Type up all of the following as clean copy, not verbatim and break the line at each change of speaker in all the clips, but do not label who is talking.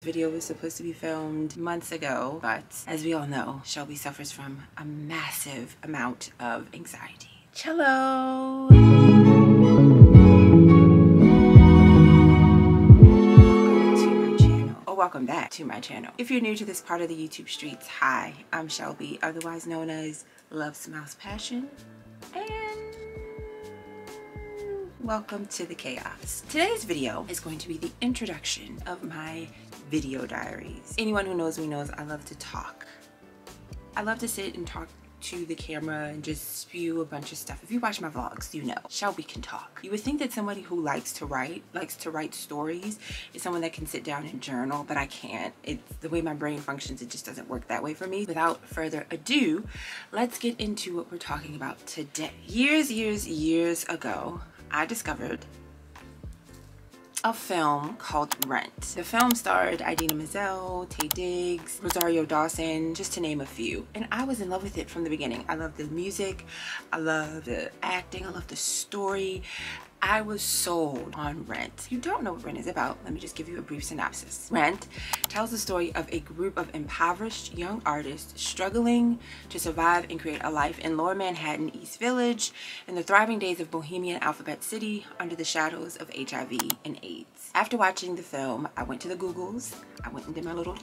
Video was supposed to be filmed months ago, but as we all know, Shelby suffers from a massive amount of anxiety. Chello! Welcome back to my channel. If you're new to this part of the YouTube streets, hi, I'm Shelby, otherwise known as Love Smiles Passion, and welcome to the chaos. Today's video is going to be the introduction of my video diaries. Anyone who knows me knows I love to talk. I love to sit and talk to the camera and just spew a bunch of stuff. If you watch my vlogs, you know Shelby can talk. You would think that somebody who likes to write stories is someone that can sit down and journal, but I can't. It's the way my brain functions, it just doesn't work that way for me. Without further ado, let's get into what we're talking about today. Years ago, I discovered a film called Rent. The film starred Idina Menzel, Taye Diggs, Rosario Dawson, just to name a few. And I was in love with it from the beginning. I loved the music, I loved the acting, I loved the story. I was sold on Rent. If you don't know what Rent is about, let me just give you a brief synopsis. Rent tells the story of a group of impoverished young artists struggling to survive and create a life in Lower Manhattan, East Village, in the thriving days of Bohemian Alphabet City under the shadows of HIV and AIDS. After watching the film, I went to the Googles, I went and did my little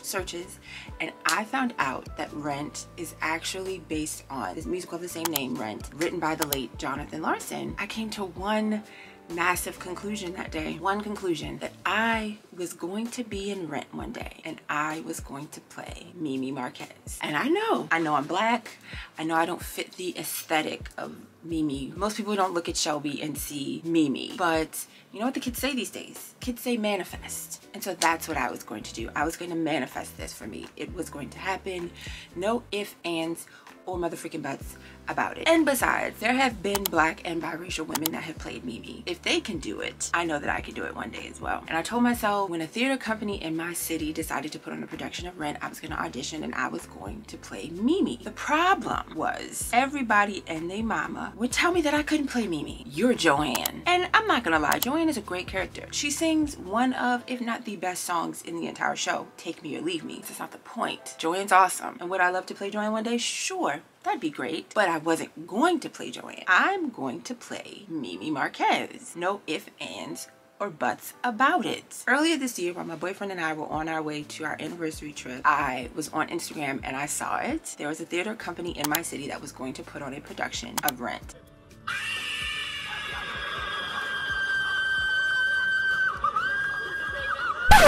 searches, and I found out that Rent is actually based on this musical of the same name, Rent, written by the late Jonathan Larson. I came to one massive conclusion that day. One conclusion: that I was going to be in Rent one day and I was going to play Mimi Marquez. And I know I'm black. I know I don't fit the aesthetic of Mimi. Most people don't look at Shelby and see Mimi, but you know what the kids say these days? Kids say manifest. And so that's what I was going to do. I was going to manifest this for me. It was going to happen. No ifs, ands, or motherfucking buts about it. And besides, there have been black and biracial women that have played Mimi. If they can do it, I know that I can do it one day as well. And I told myself when a theater company in my city decided to put on a production of Rent, I was going to audition and I was going to play Mimi. The problem was everybody and their mama would tell me that I couldn't play Mimi. You're Joanne. And I'm not gonna lie, Joanne is a great character. She sings one of, if not the best songs in the entire show, Take Me or Leave Me. That's not the point. Joanne's awesome. And would I love to play Joanne one day? Sure. That'd be great, but I wasn't going to play Joanne. I'm going to play Mimi Marquez. No ifs, ands, or buts about it. Earlier this year, while my boyfriend and I were on our way to our anniversary trip, I was on Instagram and I saw it. There was a theater company in my city that was going to put on a production of Rent.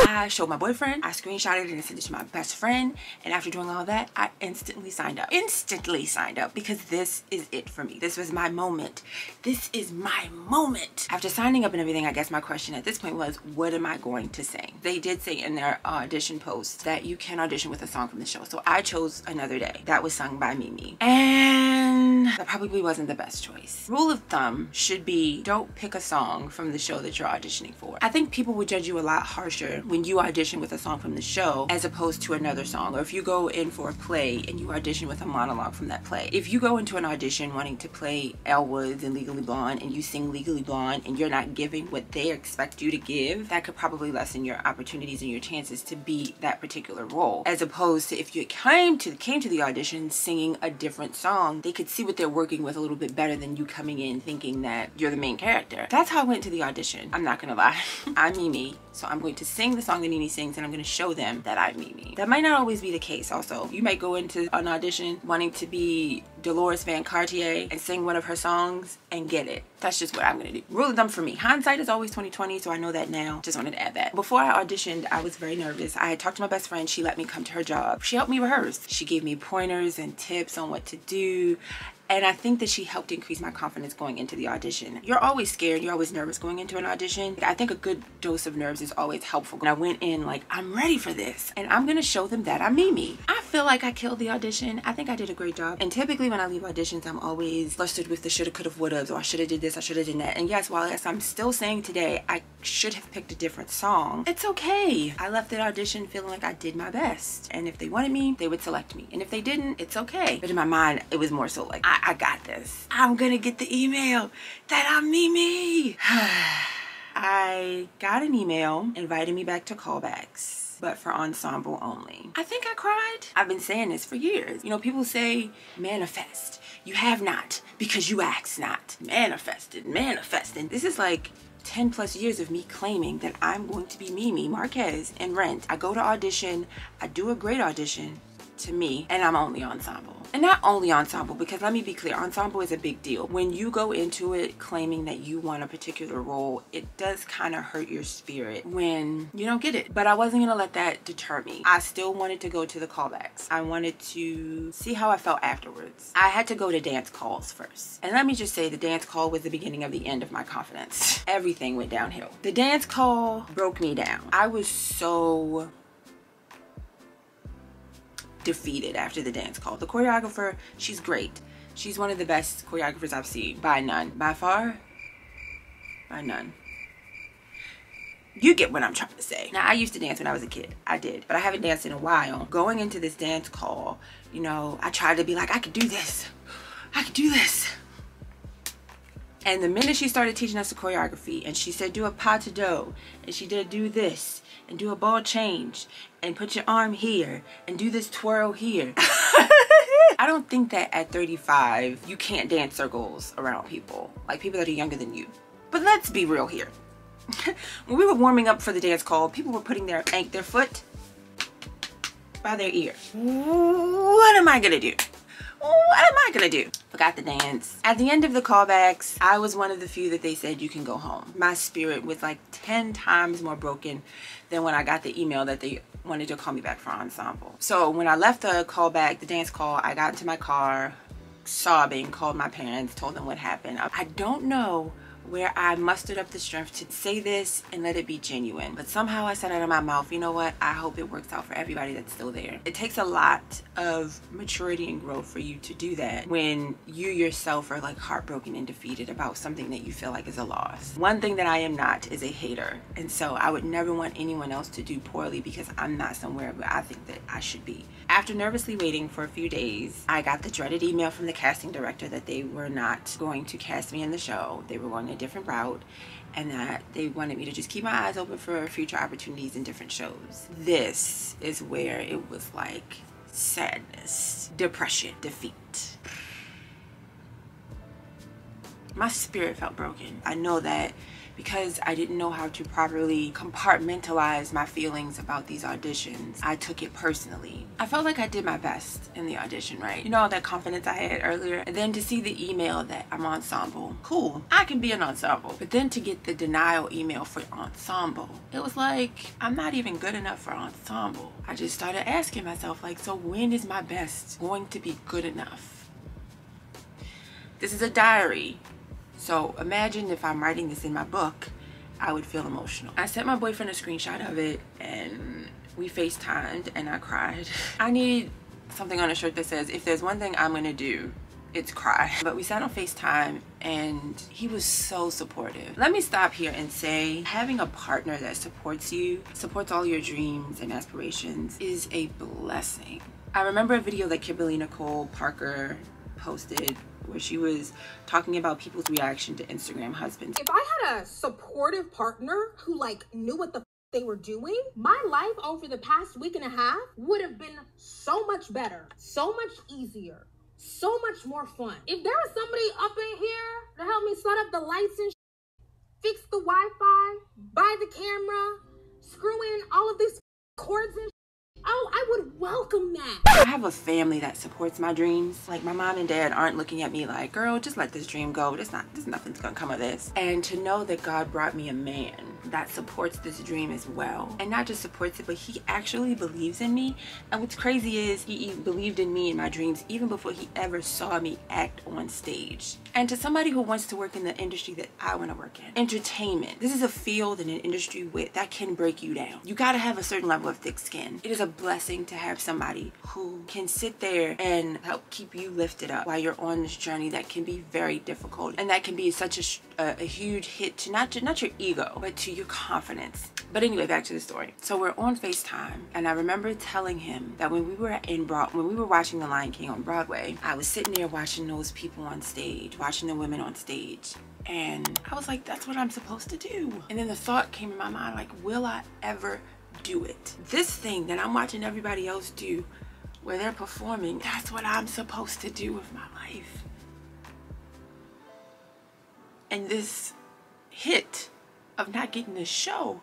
I showed my boyfriend, I screenshotted it and sent it to my best friend, and after doing all that, I instantly signed up. Instantly signed up, because this is it for me. This was my moment. This is my moment. After signing up and everything, I guess my question at this point was, what am I going to sing? They did say in their audition post that you can audition with a song from the show, so I chose Another Day. That was sung by Mimi, and that probably wasn't the best choice. Rule of thumb should be, don't pick a song from the show that you're auditioning for. I think people would judge you a lot harsher when you audition with a song from the show as opposed to another song. Or if you go in for a play and you audition with a monologue from that play. If you go into an audition wanting to play Elle Woods in Legally Blonde and you sing Legally Blonde and you're not giving what they expect you to give, that could probably lessen your opportunities and your chances to be that particular role. As opposed to if you came to the audition singing a different song, they could see what they're working with a little bit better than you coming in thinking that you're the main character. That's how I went to the audition. I'm not gonna lie. I'm Mimi, so I'm going to sing the song that Mimi sings and I'm going to show them that I'm Mimi. That might not always be the case also. You might go into an audition wanting to be Dolores Van Cartier and sing one of her songs and get it. That's just what I'm going to do. Rule of thumb for me. Hindsight is always 20/20, so I know that now. Just wanted to add that. Before I auditioned, I was very nervous. I had talked to my best friend. She let me come to her job. She helped me rehearse. She gave me pointers and tips on what to do. And I think that she helped increase my confidence going into the audition. You're always scared, you're always nervous going into an audition. I think a good dose of nerves is always helpful. And I went in like, I'm ready for this. And I'm gonna show them that I'm Mimi. I feel like I killed the audition. I think I did a great job. And typically when I leave auditions, I'm always flustered with the shoulda, coulda, woulda, or I shoulda did this, I shoulda did that. And yes, while yes, I'm still saying today, I should have picked a different song. It's okay. I left that audition feeling like I did my best. And if they wanted me, they would select me. And if they didn't, it's okay. But in my mind, it was more so like, I got this. I'm gonna get the email that I'm Mimi. I got an email inviting me back to callbacks, but for ensemble only. I think I cried. I've been saying this for years. You know, people say manifest. You have not because you ask not. Manifested, manifesting. This is like 10 plus years of me claiming that I'm going to be Mimi Marquez in Rent. I go to audition, I do a great audition to me, and I'm only ensemble. And not only ensemble, because let me be clear, ensemble is a big deal. When you go into it claiming that you want a particular role, it does kind of hurt your spirit when you don't get it. But I wasn't gonna let that deter me. I still wanted to go to the callbacks. I wanted to see how I felt afterwards. I had to go to dance calls first. And let me just say, the dance call was the beginning of the end of my confidence. Everything went downhill. The dance call broke me down. I was so defeated after the dance call. The choreographer, she's great. She's one of the best choreographers I've seen. By none. By far? By none. You get what I'm trying to say. Now, I used to dance when I was a kid. I did. But I haven't danced in a while. Going into this dance call, you know, I tried to be like, I could do this. I could do this. And the minute she started teaching us the choreography and she said do a pas de deux, and she did do this and do a ball change and put your arm here and do this twirl here. I don't think that at 35 you can't dance circles around people, like people that are younger than you. But let's be real here. When we were warming up for the dance call, people were putting their foot by their ear. What am I gonna do? What am I gonna do? Forgot the dance. At the end of the callbacks, I was one of the few that they said you can go home. My spirit was like 10 times more broken than when I got the email that they wanted to call me back for ensemble. So when I left the callback, the dance call, I got into my car sobbing, called my parents, told them what happened. I don't know where I mustered up the strength to say this and let it be genuine, but somehow I said out of my mouth, you know what, I hope it works out for everybody that's still there. It takes a lot of maturity and growth for you to do that when you yourself are like heartbroken and defeated about something that you feel like is a loss. One thing that I am not is a hater, and so I would never want anyone else to do poorly because I'm not somewhere where I think that I should be. After nervously waiting for a few days, I got the dreaded email from the casting director that they were not going to cast me in the show. They were going a different route, and that they wanted me to just keep my eyes open for future opportunities in different shows. This is where it was like sadness, depression, defeat. My spirit felt broken. I know that because I didn't know how to properly compartmentalize my feelings about these auditions, I took it personally. I felt like I did my best in the audition, right? You know, all that confidence I had earlier. And then to see the email that I'm ensemble, cool, I can be an ensemble. But then to get the denial email for ensemble, it was like, I'm not even good enough for ensemble. I just started asking myself, like, so when is my best going to be good enough? This is a diary. So imagine if I'm writing this in my book, I would feel emotional. I sent my boyfriend a screenshot of it and we FaceTimed and I cried. I need something on a shirt that says, if there's one thing I'm gonna do, it's cry. But we sat on FaceTime and he was so supportive. Let me stop here and say, having a partner that supports you, supports all your dreams and aspirations is a blessing. I remember a video that Kimberly Nicole Parker posted where she was talking about people's reaction to Instagram husbands.
If I had a supportive partner who like knew what the they were doing, my life over the past week and a half would have been so much better, so much easier, so much more fun. If there was somebody up in here to help me set up the lights and fix the Wi-Fi, buy the camera, screw in all of these cords and oh, I would welcome that.
I have a family that supports my dreams. Like, my mom and dad aren't looking at me like, girl, just let this dream go. There's nothing's gonna come of this. And to know that God brought me a man that supports this dream as well. And not just supports it, but he actually believes in me. And what's crazy is he believed in me and my dreams even before he ever saw me act on stage. And to somebody who wants to work in the industry that I want to work in, entertainment. This is a field and an industry that can break you down. You gotta have a certain level of thick skin. It is a blessing to have somebody who can sit there and help keep you lifted up while you're on this journey that can be very difficult, and that can be such a huge hit to not your ego, but to your confidence. But anyway, back to the story. So we're on FaceTime, and I remember telling him that when we were watching The Lion King on Broadway, I was sitting there watching those people on stage, watching the women on stage, And I was like, that's what I'm supposed to do. And then the thought came in my mind, like, will I ever do it? This thing that I'm watching everybody else do, where they're performing, that's what I'm supposed to do with my life. And this hit of not getting this show,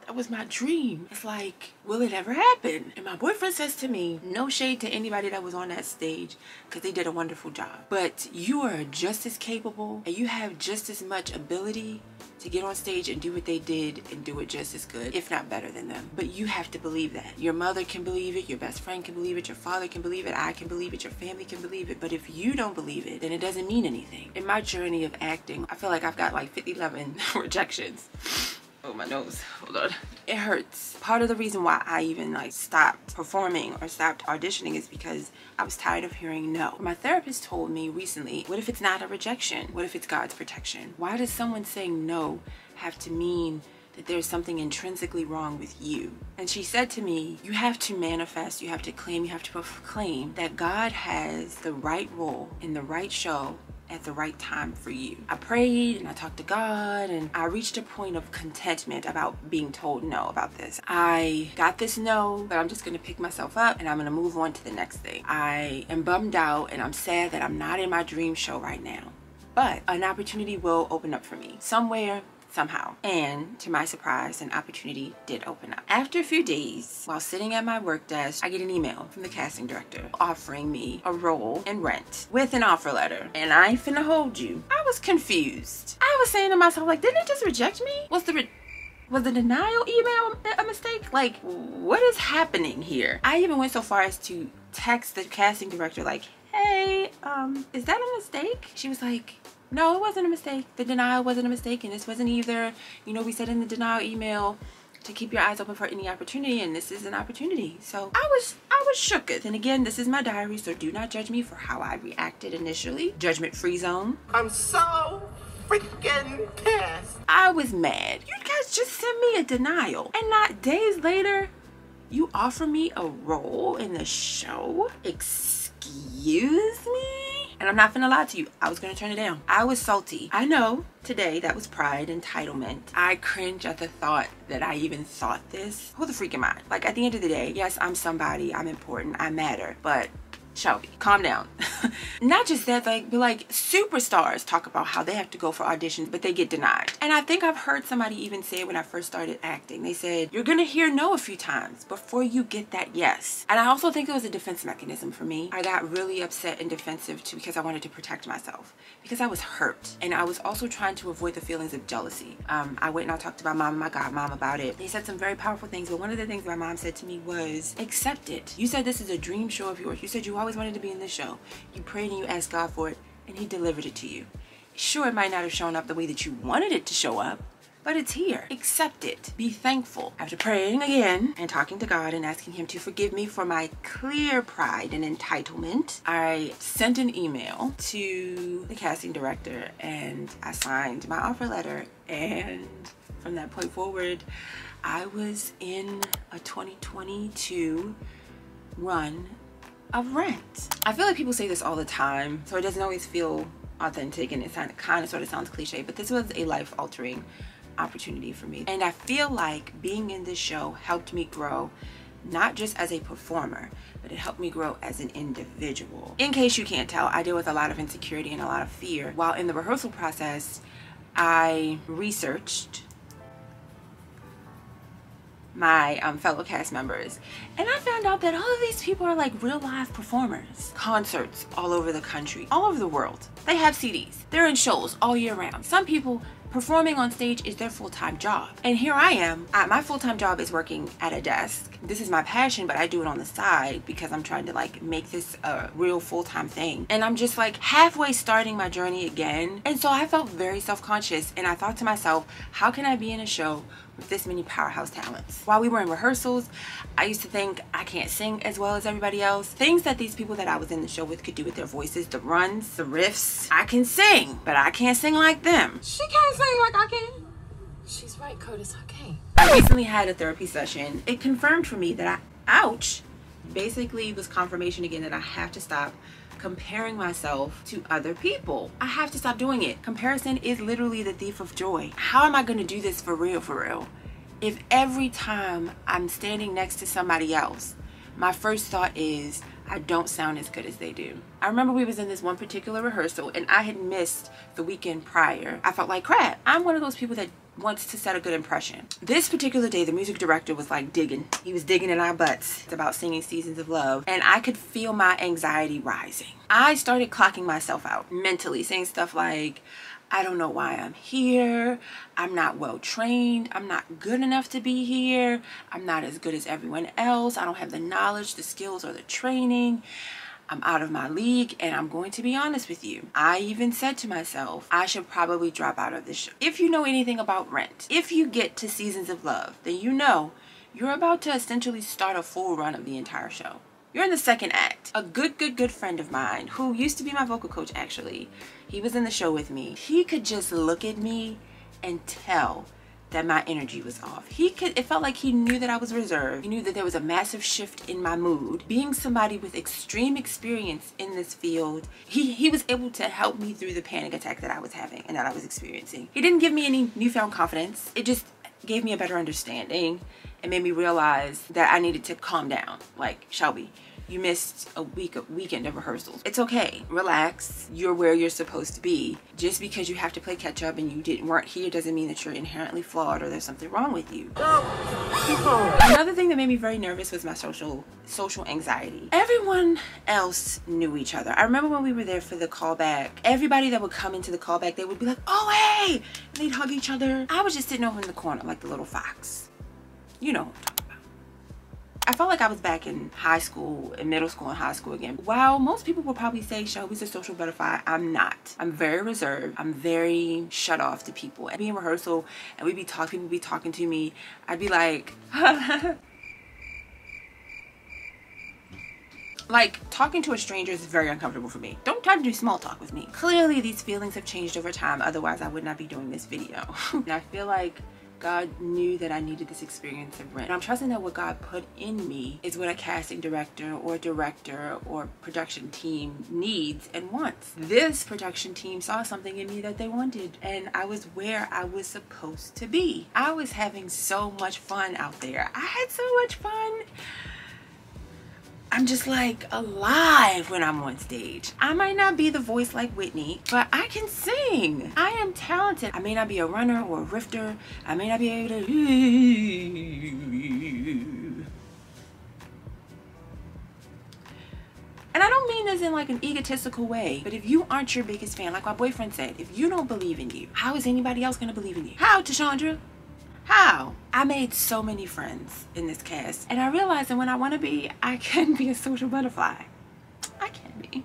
that was my dream. It's like, will it ever happen? And my boyfriend says to me, no shade to anybody that was on that stage, because they did a wonderful job, but you are just as capable and you have just as much ability to get on stage and do what they did and do it just as good, if not better than them. But you have to believe that. Your mother can believe it, your best friend can believe it, your father can believe it, I can believe it, your family can believe it. But if you don't believe it, then it doesn't mean anything. In my journey of acting, I feel like I've got like 11 rejections. Oh, my nose, hold on. It hurts. Part of the reason why I even like stopped performing or stopped auditioning is because I was tired of hearing no. My therapist told me recently, what if it's not a rejection? What if it's God's protection? Why does someone saying no have to mean that there's something intrinsically wrong with you? And she said to me, you have to manifest, you have to claim, you have to proclaim that God has the right role in the right show at the right time for you. I prayed and I talked to God and I reached a point of contentment about being told no about this. I got this no, but I'm just gonna pick myself up and I'm gonna move on to the next thing. I am bummed out and I'm sad that I'm not in my dream show right now, but an opportunity will open up for me somewhere, somehow. And to my surprise, an opportunity did open up. After a few days, while sitting at my work desk, I get an email from the casting director offering me a role in Rent with an offer letter. And I ain't finna hold you, I was confused. I was saying to myself, like, didn't they just reject me? Was the denial email a mistake? Like, what is happening here? I even went so far as to text the casting director like, hey, is that a mistake? She was like, no, it wasn't a mistake. The denial wasn't a mistake, and this wasn't either. You know, we said in the denial email to keep your eyes open for any opportunity, and this is an opportunity. So I was shooketh. And again, this is my diary, so do not judge me for how I reacted initially. Judgment-free zone.
I'm so freaking pissed.
I was mad. You guys just sent me a denial, and not days later, you offer me a role in the show? Excuse me? And I'm not gonna lie to you, I was gonna turn it down. I was salty. I know today that was pride, entitlement. I cringe at the thought that I even thought this. Who the freak am I? Like, at the end of the day, yes, I'm somebody, I'm important, I matter, but Shelby, calm down. Not just that, but like superstars talk about how they have to go for auditions, but they get denied. And I think I've heard somebody even say it when I first started acting. They said, you're gonna hear no a few times before you get that yes. And I also think it was a defense mechanism for me. I got really upset and defensive too because I wanted to protect myself, because I was hurt. And I was also trying to avoid the feelings of jealousy. I went and I talked to my mom and my godmom about it. They said some very powerful things, but one of the things my mom said to me was, accept it. You said this is a dream show of yours. You said you always wanted to be in this show. You prayed and you asked God for it, and he delivered it to you. Sure, it might not have shown up the way that you wanted it to show up, but it's here. Accept it. Be thankful. After praying again and talking to God and asking him to forgive me for my clear pride and entitlement, I sent an email to the casting director and I signed my offer letter. And from that point forward, I was in a 2022 run of Rent. I feel like people say this all the time, so it doesn't always feel authentic, and it kind of sort of sounds cliche, but this was a life-altering opportunity for me. And I feel like being in this show helped me grow, not just as a performer, but it helped me grow as an individual. In case you can't tell, I deal with a lot of insecurity and a lot of fear. While in the rehearsal process, I researched my fellow cast members, and I found out that all of these people are like real live performers. Concerts all over the country, all over the world. They have CDs. They're in shows all year round. Some people, performing on stage is their full-time job. And here I am. My full-time job is working at a desk. This is my passion, but I do it on the side because I'm trying to like make this a real full-time thing. And I'm just like halfway starting my journey again. And so I felt very self-conscious, and I thought to myself, how can I be in a show with this many powerhouse talents? While we were in rehearsals, I used to think I can't sing as well as everybody else. Things that these people that I was in the show with could do with their voices, the runs, the riffs. I can sing, but I can't sing like them.
She can't sing like I can. She's right, Curtis, I can't.
I recently had a therapy session. It confirmed for me that basically was confirmation again that I have to stop comparing myself to other people. I have to stop doing it. Comparison is literally the thief of joy. How am I going to do this for real? If every time I'm standing next to somebody else, my first thought is, I don't sound as good as they do. I remember we was in this one particular rehearsal and I had missed the weekend prior. I felt like crap. I'm one of those people that wants to set a good impression. This particular day, the music director was like digging. He was digging in our butts. It's about singing Seasons of Love. And I could feel my anxiety rising. I started clocking myself out mentally, saying stuff like, I don't know why I'm here. I'm not well trained. I'm not good enough to be here. I'm not as good as everyone else. I don't have the knowledge, the skills, or the training. I'm out of my league, and I'm going to be honest with you. I even said to myself, I should probably drop out of this show. If you know anything about Rent, if you get to Seasons of Love, then you know you're about to essentially start a full run of the entire show. You're in the second act. A good friend of mine who used to be my vocal coach, actually, he was in the show with me. He could just look at me and tell that my energy was off. It felt like he knew that I was reserved. He knew that there was a massive shift in my mood. Being somebody with extreme experience in this field, he was able to help me through the panic attack that I was having and that I was experiencing. He didn't give me any newfound confidence. It just gave me a better understanding and made me realize that I needed to calm down. Like, Shelby, you missed a weekend of rehearsals. It's okay. Relax. You're where you're supposed to be. Just because you have to play catch up and you weren't here doesn't mean that you're inherently flawed or there's something wrong with you. Another thing that made me very nervous was my social anxiety. Everyone else knew each other. I remember when we were there for the callback, everybody that would come into the callback, they would be like, oh, hey! And they'd hug each other. I was just sitting over in the corner like the little fox. You know what I'm talking about. I felt like I was back in high school, in middle school and high school again. While most people will probably say Shelby's a social butterfly, I'm not. I'm very reserved. I'm very shut off to people. I'd be in rehearsal and people would be talking to me. I'd be like, like, talking to a stranger is very uncomfortable for me. Don't try to do small talk with me. Clearly, these feelings have changed over time. Otherwise, I would not be doing this video. And I feel like God knew that I needed this experience of Rent. And I'm trusting that what God put in me is what a casting director or production team needs and wants. This production team saw something in me that they wanted, and I was where I was supposed to be. I was having so much fun out there. I had so much fun. I'm just like alive when I'm on stage. I might not be the voice like Whitney, but I can sing. I am talented. I may not be a runner or a rifter. I may not be able to. And I don't mean this in like an egotistical way, but if you aren't your biggest fan, like my boyfriend said, if you don't believe in you, how is anybody else gonna believe in you? How, Tashandra? How? I made so many friends in this cast, and I realized that when I want to be, I can be a social butterfly. I can be.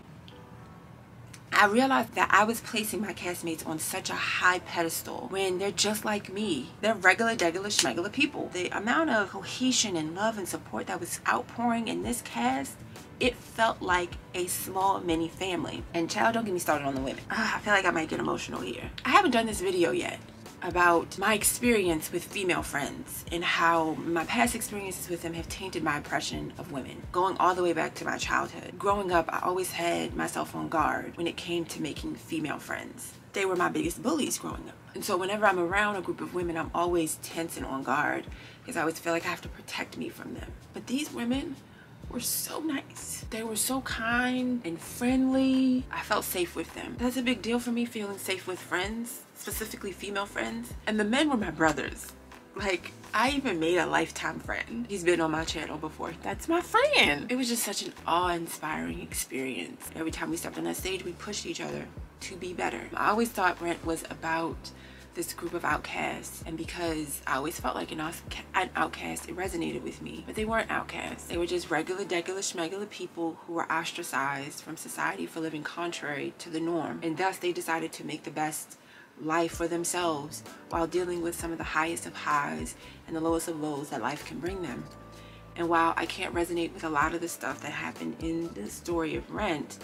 I realized that I was placing my castmates on such a high pedestal when they're just like me. They're regular, degular, schmegular people. The amount of cohesion and love and support that was outpouring in this cast, it felt like a small mini family. And child, don't get me started on the women. I feel like I might get emotional here. I haven't done this video yet about my experience with female friends and how my past experiences with them have tainted my impression of women. Going all the way back to my childhood. Growing up, I always had myself on guard when it came to making female friends. They were my biggest bullies growing up. And so whenever I'm around a group of women, I'm always tense and on guard because I always feel like I have to protect me from them. But these women were so nice. They were so kind and friendly. I felt safe with them. That's a big deal for me, feeling safe with friends, specifically female friends. And the men were my brothers. Like, I even made a lifetime friend. He's been on my channel before. That's my friend. It was just such an awe-inspiring experience. Every time we stepped on that stage, we pushed each other to be better. I always thought Rent was about this group of outcasts, and because I always felt like an outcast, it resonated with me. But they weren't outcasts. They were just regular, degular, schmegular people who were ostracized from society for living contrary to the norm, and thus they decided to make the best life for themselves while dealing with some of the highest of highs and the lowest of lows that life can bring them. And while I can't resonate with a lot of the stuff that happened in the story of Rent,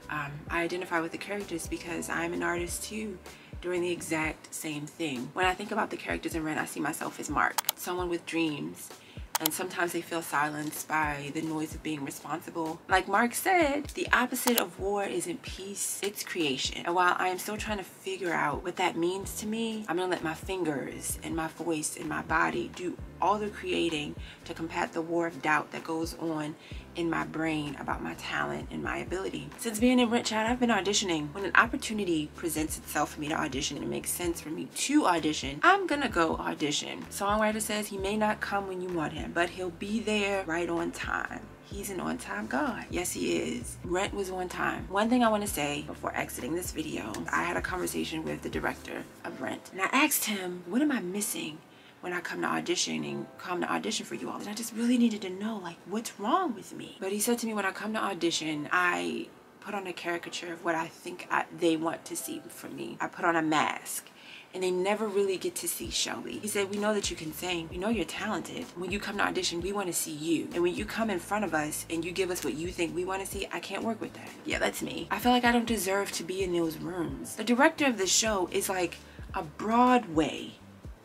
I identify with the characters because I'm an artist too, doing the exact same thing. When I think about the characters in Rent, I see myself as Mark, someone with dreams and sometimes they feel silenced by the noise of being responsible. Like Mark said, the opposite of war isn't peace, it's creation. And while I am still trying to figure out what that means to me, I'm gonna let my fingers and my voice and my body do all the creating to combat the war of doubt that goes on in my brain about my talent and my ability. Since being in Rent Chat, I've been auditioning. When an opportunity presents itself for me to audition and it makes sense for me to audition, I'm gonna go audition. Songwriter says he may not come when you want him, but he'll be there right on time. He's an on-time God. Yes, he is. Rent was on time. One thing I want to say before exiting this video, I had a conversation with the director of Rent, and I asked him, what am I missing when I come to audition for you all? And I just really needed to know, like, what's wrong with me? But he said to me, when I come to audition, I put on a caricature of what I think they want to see from me. I put on a mask, and they never really get to see Shelby. He said, we know that you can sing. We know you're talented. When you come to audition, we want to see you. And when you come in front of us and you give us what you think we want to see, I can't work with that. Yeah, that's me. I feel like I don't deserve to be in those rooms. The director of the show is like a Broadway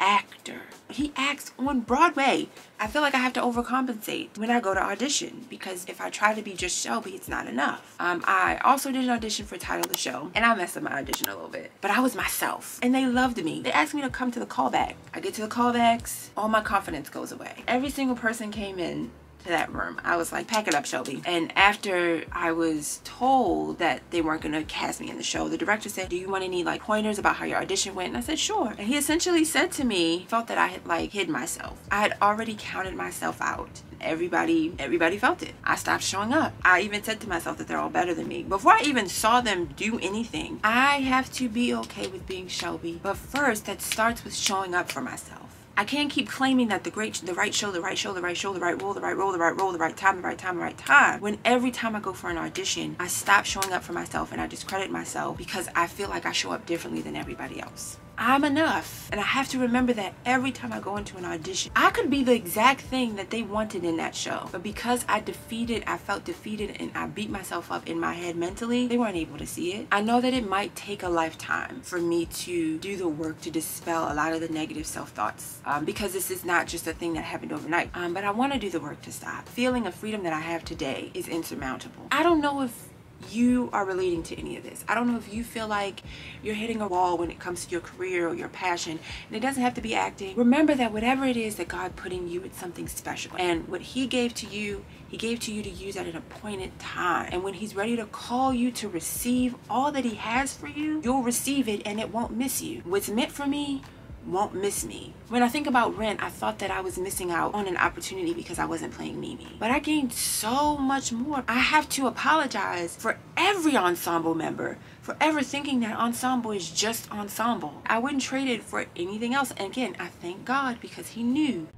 actor. He acts on Broadway. I feel like I have to overcompensate when I go to audition, because if I try to be just Shelby, it's not enough. I also did an audition for Title of the Show, and I messed up my audition a little bit, but I was myself, and they loved me. They asked me to come to the callback. I get to the callbacks, all my confidence goes away. Every single person came in to that room, I was like, pack it up, Shelby. And after I was told that they weren't gonna cast me in the show, the director said, do you want any like pointers about how your audition went? And I said, sure. And he essentially said to me, felt that I had like hid myself. I had already counted myself out. Everybody felt it. I stopped showing up. I even said to myself that they're all better than me. Before I even saw them do anything, I have to be okay with being Shelby. But first, that starts with showing up for myself. I can't keep claiming that the right show, the right role, the right time, when every time I go for an audition, I stop showing up for myself and I discredit myself because I feel like I show up differently than everybody else. I'm enough, and I have to remember that every time I go into an audition. I could be the exact thing that they wanted in that show, but because I felt defeated and I beat myself up in my head mentally, they weren't able to see it. I know that it might take a lifetime for me to do the work to dispel a lot of the negative self-thoughts, because this is not just a thing that happened overnight, but I want to do the work to stop. Feeling of freedom that I have today is insurmountable. I don't know if you are relating to any of this. I don't know if you feel like you're hitting a wall when it comes to your career or your passion, and it doesn't have to be acting. Remember that whatever it is that God put in you, it's something special, and what he gave to you to use at an appointed time. And when he's ready to call you to receive all that he has for you, you'll receive it and it won't miss you. What's meant for me won't miss me. When I think about Rent, I thought that I was missing out on an opportunity because I wasn't playing Mimi. But I gained so much more. I have to apologize for every ensemble member for ever thinking that ensemble is just ensemble. I wouldn't trade it for anything else. And again, I thank God because he knew.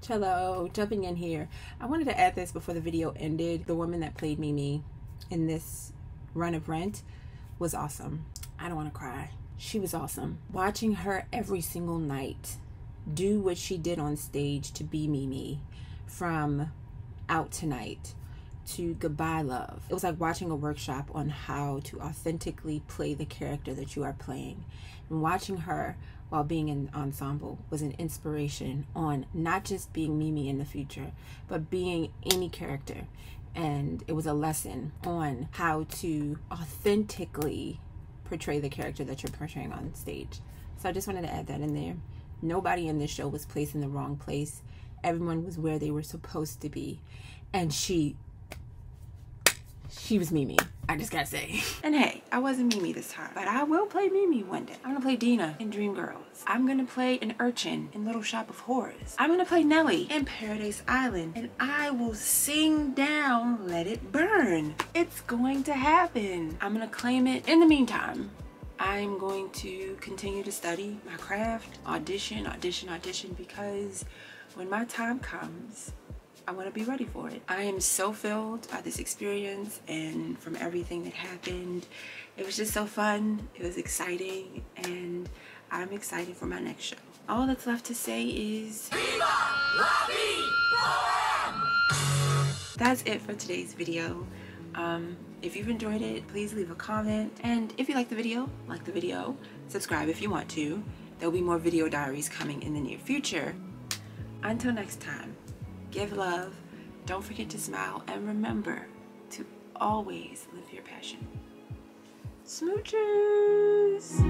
Chello, jumping in here. I wanted to add this before the video ended. The woman that played Mimi in this run of Rent was awesome. I don't want to cry. She was awesome. Watching her every single night do what she did on stage to be Mimi, from Out Tonight to Goodbye Love. It was like watching a workshop on how to authentically play the character that you are playing. And watching her while being in ensemble was an inspiration on not just being Mimi in the future, but being any character. And it was a lesson on how to authentically portray the character that you're portraying on stage. So I just wanted to add that in there. Nobody in this show was placed in the wrong place. Everyone was where they were supposed to be. And she was Mimi, I just gotta say. And hey, I wasn't Mimi this time, but I will play Mimi one day. I'm gonna play Dina in Dreamgirls. I'm gonna play an urchin in Little Shop of Horrors. I'm gonna play Nellie in Paradise Island, and I will sing down Let It Burn. It's going to happen. I'm gonna claim it. In the meantime, I'm going to continue to study my craft, audition, because when my time comes, I want to be ready for it. I am so filled by this experience and from everything that happened. It was just so fun. It was exciting, and I'm excited for my next show. All that's left to say is Viva la vie! That's it for today's video. If you've enjoyed it, please leave a comment. And if you like the video, subscribe if you want to. There'll be more video diaries coming in the near future. Until next time. give love, don't forget to smile, and remember to always live your passion. Smooches!